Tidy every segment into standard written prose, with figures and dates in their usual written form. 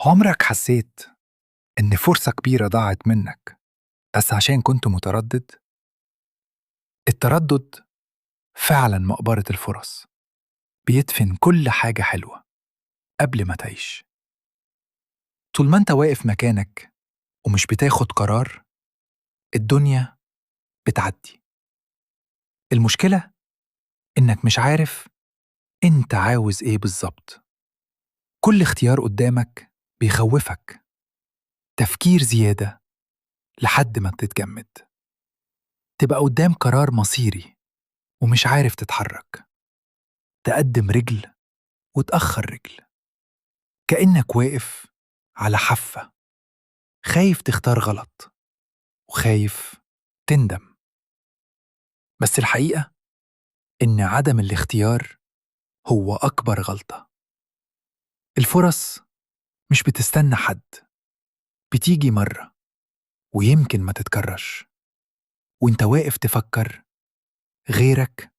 عمرك حسيت إن فرصة كبيرة ضاعت منك بس عشان كنت متردد؟ التردد فعلا مقبرة الفرص، بيدفن كل حاجة حلوة قبل ما تعيش. طول ما أنت واقف مكانك ومش بتاخد قرار، الدنيا بتعدي. المشكلة إنك مش عارف أنت عاوز إيه بالظبط. كل اختيار قدامك بيخوفك، تفكير زيادة لحد ما تتجمد، تبقى قدام قرار مصيري ومش عارف تتحرك، تقدم رجل وتأخر رجل، كأنك واقف على حافة، خايف تختار غلط وخايف تندم. بس الحقيقة إن عدم الاختيار هو أكبر غلطة. الفرص مش بتستنى حد، بتيجي مرة ويمكن ما تتكررش، وانت واقف تفكر غيرك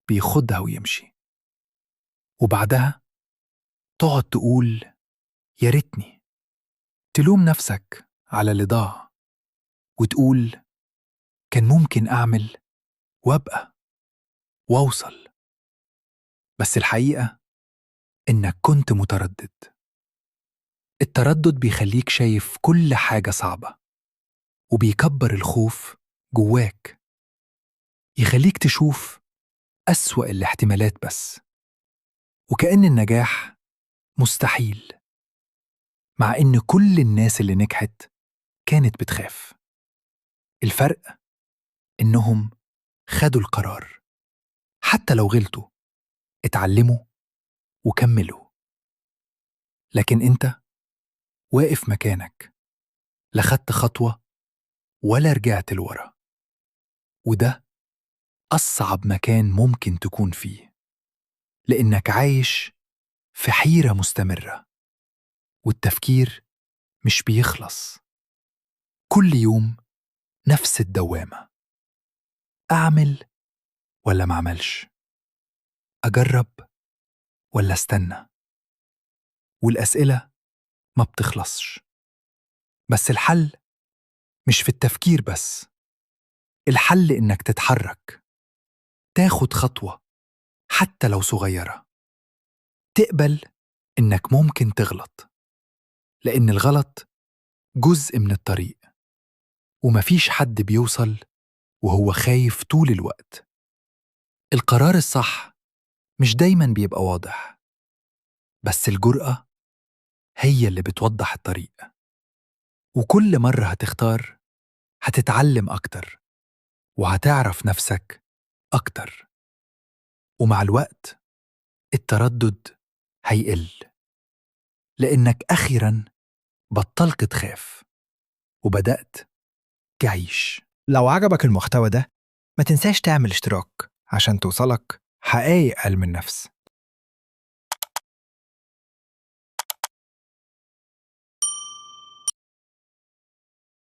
بيخدها ويمشي، وبعدها تقعد تقول يا ريتني، تلوم نفسك على اللي ضاع وتقول كان ممكن أعمل وأبقى وأوصل. بس الحقيقة إنك كنت متردد. التردد بيخليك شايف كل حاجة صعبة، وبيكبر الخوف جواك، يخليك تشوف أسوأ الاحتمالات بس، وكأن النجاح مستحيل، مع إن كل الناس اللي نجحت كانت بتخاف. الفرق إنهم خدوا القرار، حتى لو غلطوا اتعلموا وكملوا. لكن أنت واقف مكانك، لا خدت خطوة ولا رجعت لورا، وده أصعب مكان ممكن تكون فيه، لأنك عايش في حيرة مستمرة، والتفكير مش بيخلص. كل يوم نفس الدوامة، أعمل ولا معملش، أجرب ولا استنى، والأسئلة ما بتخلصش. بس الحل مش في التفكير بس، الحل إنك تتحرك، تاخد خطوة حتى لو صغيرة، تقبل إنك ممكن تغلط، لأن الغلط جزء من الطريق، ومفيش حد بيوصل وهو خايف طول الوقت. القرار الصح مش دايما بيبقى واضح، بس الجرأة هي اللي بتوضح الطريق. وكل مرة هتختار هتتعلم أكتر، وهتعرف نفسك أكتر، ومع الوقت التردد هيقل، لأنك أخيراً بطلت تخاف وبدأت تعيش. لو عجبك المحتوى ده ما تنساش تعمل اشتراك عشان توصلك حقائق علم النفس.